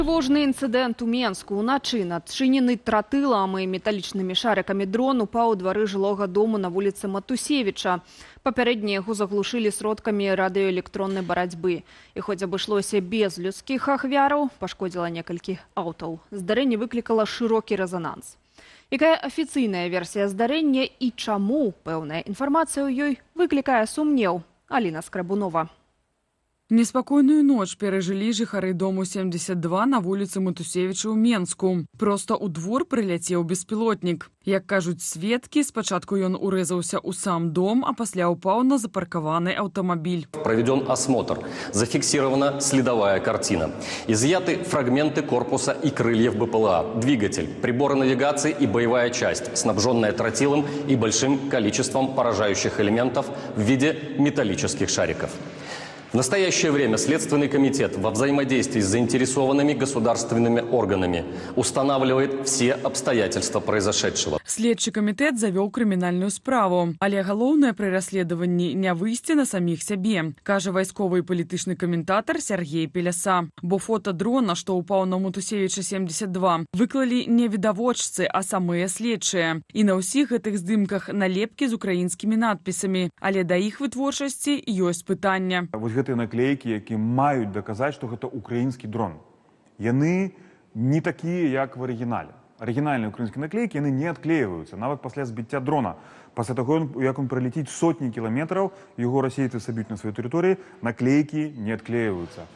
Трывожны інцыдэнт у Менску. Уначы надчынены тротылам і металічнымі шарикамі дрон упаў у двары жылога дому на вуліцы Матусевіча. Папярэдне яго заглушылі сродкамі радыёэлектроннай барацьбы. І хоць абышлося без людскіх ахвяраў, пашкодзіла некалькі аўтаў. Здарэнне выклікала шырокі рэзананс. Якая афіцыйная версія здарэння і чаму пэўная інфармацыя ў ёй выклікае сумнеў? Аліна Скрабунова. Неспокойную ночь пережили жыхары дому 72 на вуліцы Матусевіча ў Менску. Просто у двор прыляцеў беспілотнік. Як кажуць сведкі, спачатку ён урэзаўся ў сам дом, а пасля упаў на запаркаваны аўтамабіль. Проведен осмотр. Зафиксирована следовая картина. Изъяты фрагменты корпуса и крыльев БПЛА, двигатель, приборы навигации и боевая часть, снабженная тротилом и большим количеством поражающих элементов в виде металлических шариков. В настоящее время Следственный комитет во взаимодействии с заинтересованными государственными органами устанавливает все обстоятельства произошедшего. Следчы камітэт завёў крымінальную справу, але галоўнае пры расследаванні не выйсці на саміх сябе, кажа вайсковы і палітычны каментатар Сергей Пеляса. Бо фота дрона, што ўпаў на Матусевіча 72, выклалі не відавочцы, а самыя следчыя. І на ўсіх гэтых здымках налепкі з украінскімі надпісамі, але да іх вытворчасці ёсць пытання. Гэтыя наклейкі, які маюць даказаць, што гэта украінскі дрон. Яны не такія, як в арыгінале. Арыгінальныя украінскія наклейкі, яны не адклеиваюцца, нават пасля збіцця дрона. Пасля таго, як он пролетіць сотні кіламетраў, яго расейцы саб'юць на сваёй тэрыторыі, наклейкі не адклеиваюцца.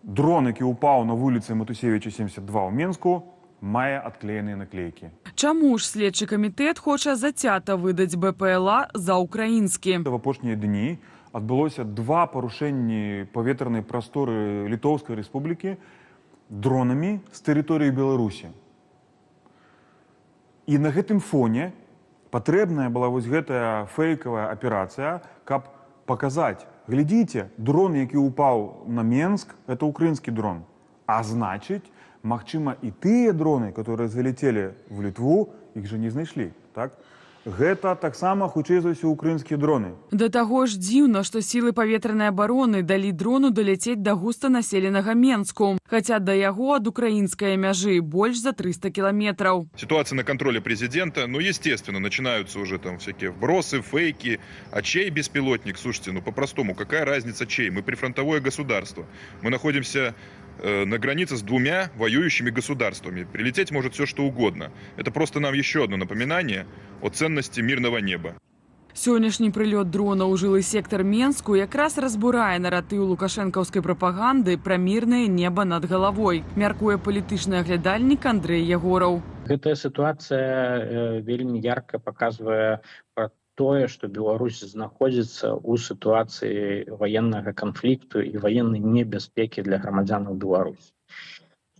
Дрон, які ўпаў на вуліцы Матусевіча 72 ў Менску, мае адклееныя наклейкі. Чаму ж следчы камітэт хоча зацята выдаць БПЛА за украінскі? В апошнія дні адбылося два парушэнні паветранай прасторы Літоўскай рэспублікі дронамі з тэрыторыі Беларусі. І на гэтым фоне патрэбная была вось гэтая фэйкавая аперацыя, каб паказаць: глядзіце, дрон, які ўпаў на Менск, это украінскі дрон. А значыць, магчыма, і тыя дроны, которые залетелі в Літву, іх жа не знайшлі, так? Гэта таксама хутчэй за ўсё украінскія дроны. Да таго ж дзіўна, што сілы паветранай абароны далі дрону даляцець да густанаселенага Менску, хаця да яго ад украінскай мяжы больш за 300 километров. Ситуация на контроле президента, естественно, начинаются уже там всякие вбросы, фейки. А чей беспилотник? Слушайте, по-простому, какая разница чей? Мы прифронтовое государство. Мы находимся на границе с двумя воюющими государствами. Прилететь может все, что угодно. Это просто нам еще одно напоминание о ценности мирного неба. Сённяшні прылёт дрона ў жылы сектар Менску якраз разбурае наратыў лукашэнкаўскай прапаганды пра мірнае неба над галавой, мяркуе палітычны аглядальнік Андрэй Ягораў. Гэтая сітуацыя вельмі ярка паказвае пра тое, што Беларусь знаходзіцца ў сітуацыі ваеннага канфлікту і ваеннай небяспекі для грамадзянаў Беларусі.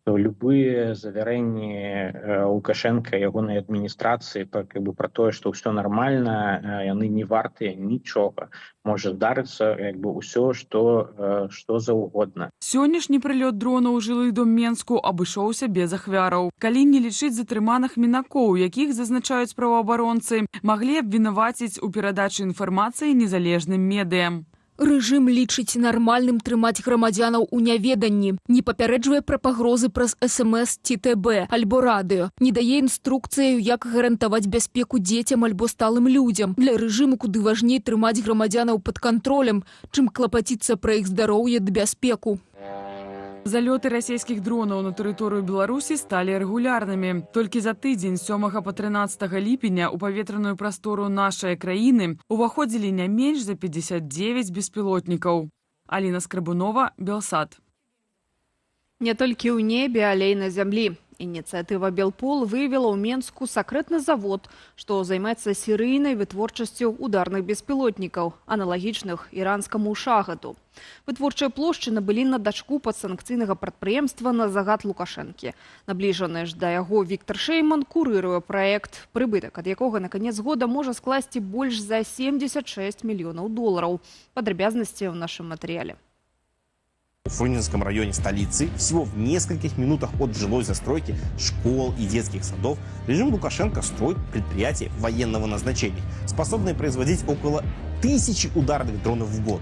Любые завярэнні Лукашенка, ягонай адміністрацыі пра тое, што ўсё нармальна, яны не вартыя нічога. Можа здарыцца ўсё, што заўгодна. Сённяшні прылёт дрона ў жылы дом Менску абышоўся без ахвяраў. Калі не лічыць затрыманых мінакоў, якіх зазначаюць праваабаронцы, маглі абвінаваціць у перадачы інфармацыі незалежным медыям. Рэжым лічыць нармальным трымаць грамадзянаў у няведанні, не папярэджвае пра пагрозы праз СМС ці ТБ альбо радыё, не дае інструкцыю, як гарантаваць бяспеку дзецям альбо сталым людзям. Для рэжыму куды важней трымаць грамадзянаў пад кантролем, чым клапаціцца пра іх здароўе ды бяспеку. Залёты расійскіх дронаў на тэрыторыю Беларусі сталі рэгулярнымі. Толькі за тыдзень з 7 па 13 ліпеня ў паветраную прастору нашай краіны уваходзілі не менш за 59 беспілотнікаў. Аліна Скрабунова, Белсат. Не толькі ў небе, але і на зямлі. Ініцыятыва «Белпол» выявіла ў Менску сакрэтны завод, што займаецца серыйнай вытворчасцю ударных беспілотнікаў, аналагічных іранскаму «Шахаду». Вытворчыя плошчы набылі на дачку падсанкцыйнага прадпрыемства на загад Лукашэнкі. Набліжаны ж да яго Віктор Шэйман курыруе праект, прыбытак ад якога на канец года можа скласці больш за 76 мільёнаў долараў. Падрабязнасці ў нашым матэрыяле. В Фрунзенском районе столицы, всего в нескольких минутах от жилой застройки, школ и детских садов, режим Лукашенко строит предприятия военного назначения, способные производить около 1000 ударных дронов в год.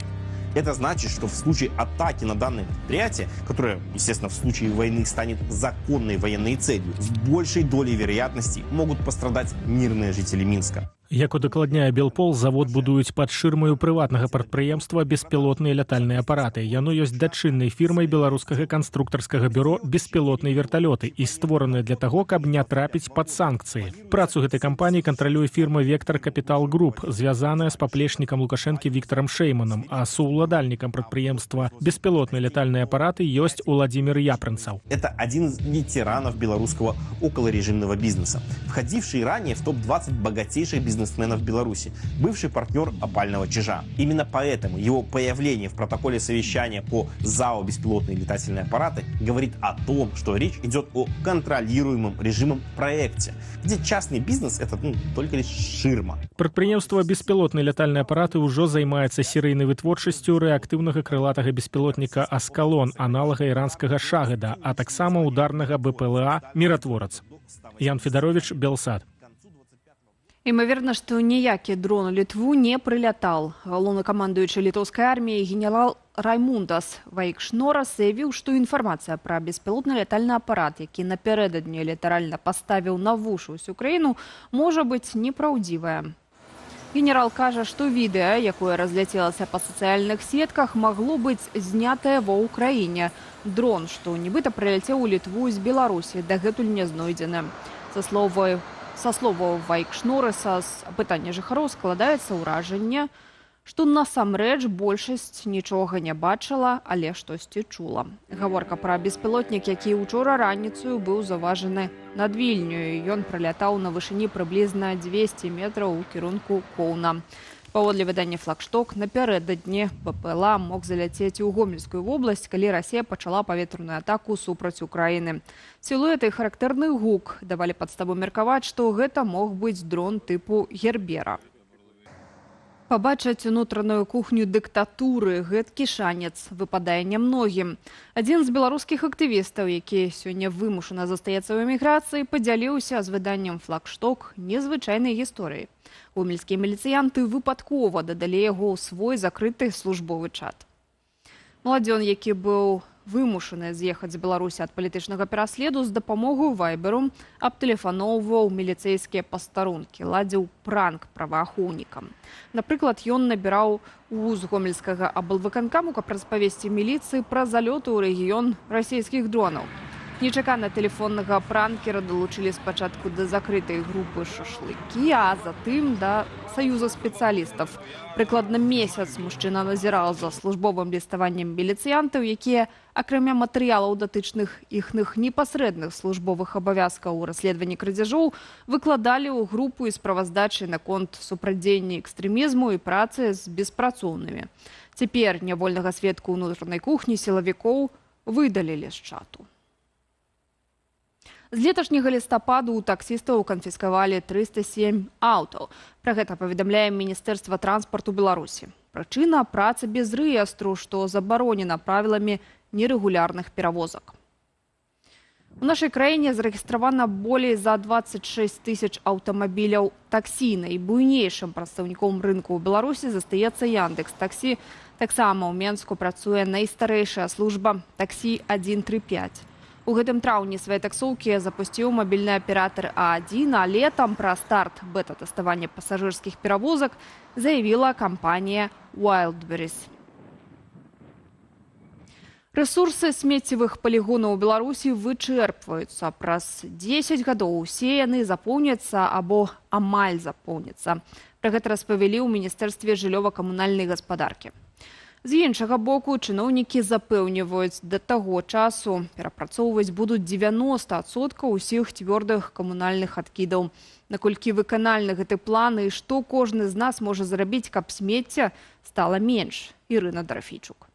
Это значит, что в случае атаки на данное предприятие, которое, естественно, в случае войны станет законной военной целью, с большей долей вероятности могут пострадать мирные жители Минска. Як удакладняе Белпол, завод будуюць пад шырмаю прыватнага прадпрыемства беспілотныя лятальныя апараты. Яно ёсць дачыннай фірмай беларускага канструктарскага бюро «Беспілотныя верталёты» і створанае для таго, каб не трапіць пад санкцыі. Працу гэтай кампаніі кантралюе фірма «Вектор Капітал Груп», звязаная з паплечнікам Лукашэнкі Віктарам Шэйманам, а саўладальнікам прадпрыемства «Беспілотныя лятальныя апараты» ёсць Уладзімір Япрынцаў. Это один из ветеранов белорусского околорежимного бизнеса, входивший ранее в топ-20 богатейших бизнесменов Беларуси, бывший партнер опального чижа. Именно поэтому его появление в протоколе совещания по ЗАО «Беспилотные летательные аппараты» говорит о том, что речь идет о контролируемом режимом проекте, где частный бизнес – это только лишь ширма. Прадпрыемства «Беспілотныя лятальныя апараты» ўжо займаецца серыйнай вытворчасцю рэактыўнага крылатага беспілотніка «Аскалон», аналага іранскага «Шагеда», а таксама ударнага БПЛА «Міратворац». Ян Федарович, Белсад. Імаверна, што ніякі дрон у Літву не прылятаў. Галоўнакамандуючы літоўскай арміі генерал Раймундас Вайкшнорас заявіў, што інфармацыя пра беспілотны лятальны апарат, які напярэдадні літаральна паставіў на вушы ўсю краіну, можа быць непраўдзівая. Генерал кажа, што відэа, якое разляцелася па сацыяльных сетках, магло быць знятае ва ўкраіне. Дрон, што нібыта прыляцеў у Літву з Беларусі, дагэтуль не знойдзены. Са словаў Вайкшнораса з апытання жыхароў складаецца ўражанне, што насамрэч большасць нічога не бачыла, але штосьці чула. Гаворка пра беспілотнік, які ўчора раніцаю быў заўважаны над Вільнёю. Ён прылятаў на вышыні прыблізна 200 метраў у кірунку Коўна. Паводле выдання «Флагшток», напярэдадні БПЛА мог заляцець у Гомельскую вобласць, калі Расія пачала паветраную атаку супраць Украіны. Сілуэты і характэрны гук давалі падставу меркаваць, што гэта мог быць дрон тыпу «Гербера». Пабачыць унутраную кухню дыктатуры гэткі шанец выпадае нямногім. Адзін з беларускіх актывістаў, які сёння вымушана застаецца ў эміграцыі, падзяліўся з выданнем «Флагшток» незвычайнай гісторыяй. Гомельскія міліцыянты выпадкова дадалі яго ў свой закрыты службовы чат. Маладзён, які быў вымушаны з'ехаць з Беларусі ад палітычнага пераследу, з дапамогаю вайберу абтэлефаноўваў міліцэйскія пастарункі, ладзіў пранк праваахоўнікам. Напрыклад, ён набіраў з гомельскага аблвыканкаму, каб распавесці міліцыі пра залёты ў рэгіён расійскіх дронаў. Нечакана тэлефоннага пранкера далучылі спачатку да закрытай групы шашлыкі, а затым да саюза спецыялістаў. Прыкладна месяц мужчына назіраў за службовым ліставаннем міліцыянтаў, якія, акрамя матэрыялаў датычных іхных непасрэдных службовых абавязкаў у расследаванні крадзяжоў, выкладалі ў групу і справаздачы наконт супрацьдзеяння экстрэмізму і працы з беспрацоўнымі. Цяпер нявольнага сведку ўнутранай кухні сілавікоў выдалілі з чату. З леташняга лістападу ў таксістаў канфіскавалі 307 аўтаў. Пра гэта паведамляе Міністэрства транспарту Беларусі. Прычына – праца без рэестру, што забаронена правіламі нерэгулярных перавозак. У нашай краіне зарэгістравана болей за 26 тысяч аўтамабіляў таксі. Найбуйнейшым прадстаўніком рынку ў Беларусі застаецца Яндекс.Таксі. Таксама ў Менску працуе найстарэйшая служба таксі 135. У гэтым траўні свае таксоўкі запусціў мабільны аператар А1, а летам пра старт бета-тэставання пасажырскіх перавозак заявіла кампанія Wildberries. Рэсурсы смеццевых палігонаў у Беларусі вычэрпваюцца. Праз 10 гадоў усе яны запоўняцца або амаль запоўняцца. Пра гэта распавялі ў Міністэрстве жыллёва-камунальнай гаспадаркі. З іншага боку, чыноўнікі запэўніваюць, да таго часу перапрацоўваць будуць 90% усіх цвёрдых камунальных адкідаў. Наколькі выканальны гэты план і што кожны з нас можа зрабіць, каб смецця стала менш? Ірына Драфійчук.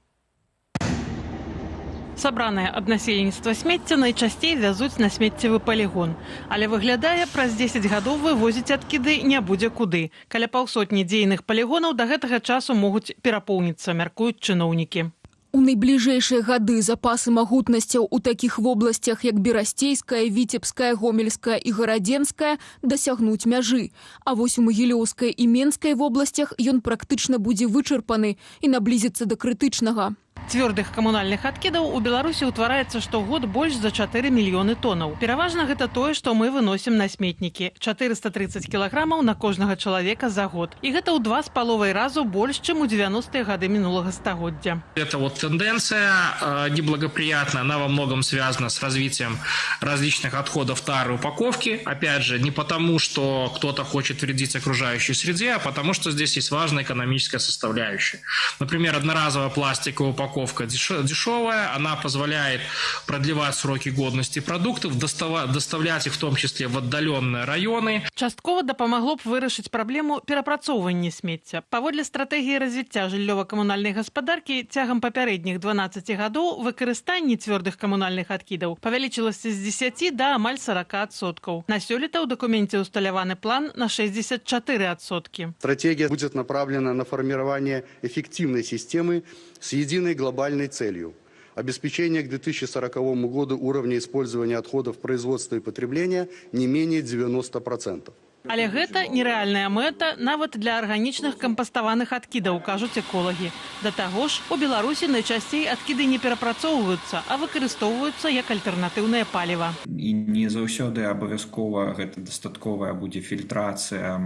Сабранае ад насельніцтва смецця найчасцей вязуць на смеццевы палігон. Але выглядае, праз 10 гадоў вывозіць адкіды не будзе куды. Каля паўсотні дзейных палігонаў да гэтага часу могуць перапоўніцца, мяркуюць чыноўнікі. У найбліжэйшыя гады запасы магутнасцяў у такіх вобласцях, як Берасцейская, Віцебская, Гомельская і Гарадзенская, дасягнуць мяжы. А вось у Магілёўскай і Менскай вобласцях ён практычна будзе вычарпаны і наблізіцца да крытычнага. Цвёрдых камунальных адкідаў у Беларусі ўтвараецца штогод больш за 4 мільёны тонаў. Пераважна гэта тое, што мы выносім на сметнікі. 430 кілаграмаў на кожнага чалавека за год. І гэта ў 2,5 разу больш, чым у 90-е гады минулого стагоддзя. Эта вот тенденция неблагоприятная, она во многом связана с развитием различных отходов тары упаковки. Опять же, не потому, что кто-то хочет вредить окружающей среде, а потому, что здесь есть важная экономическая составляющая. Например, одноразовая пластиковая упаковка дешевая, она позволяет продлевать сроки годности продуктов, доставлять их в том числе в отдаленные районы. Часткова дапамагло б вырашыць праблему перапрацоўвання смецця. Паводле стратэгіі развіцця жыллёва-камунальнай гаспадаркі цягам папярэдніх 12 гадоў выкарыстанне цвёрдых камунальных адкідаў павялічылася з 10 да амаль 40%. На сёлета ў дакуменце усталяваны план на 64%. Стратегия будет направлена на формирование эффективной системы с единой глобальной целью – обеспечение к 2040 году уровня использования отходов производства и потребления не менее 90%. Але гэта нерэальная мэта нават для арганічных кампаставаных адкідаў, кажуць эколагі. Да таго ж, у Беларусі найчасцей адкіды не перапрацоўваюцца, а выкарыстоўваюцца як альтэрнатыўнае паліва. І не заўсёды абавязкова гэта дастатковая будзе фільтрацыя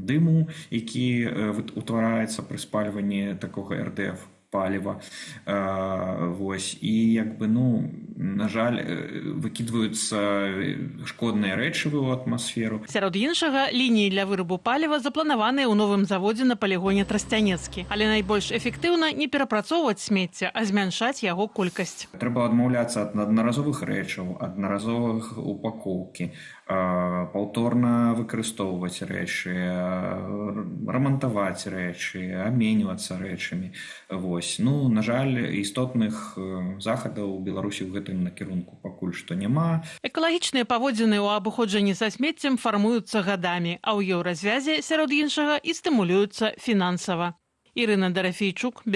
дыму, які утвараецца пры спальванні такога РДФ паліва. Вось. І на жаль, выкідваюцца шкодныя рэчывы ў атмасферу. Сярод іншага, лініі для вырабу паліва запланаваныя ў новым заводзе на палігоне Трасцянецкі. Але найбольш эфектыўна не перапрацоўваць смецце, а змяншаць яго колькасць. Трэба адмаўляцца ад аднаразовых рэчаў, аднаразовых упакоўкі, паўторна выкарыстоўваць рэчы, рамантаваць рэчы, абменьвацца рэчамі. На жаль, істотных захадаў у Беларусі ў гэтым накірунку пакуль што няма. Экалагічныя паводзіны ў абыходжанні са смеццем фармуюцца гадамі, а ў еўразвязе, сярод іншага, і стымулююцца фінансава. Ірына Дарафейчук,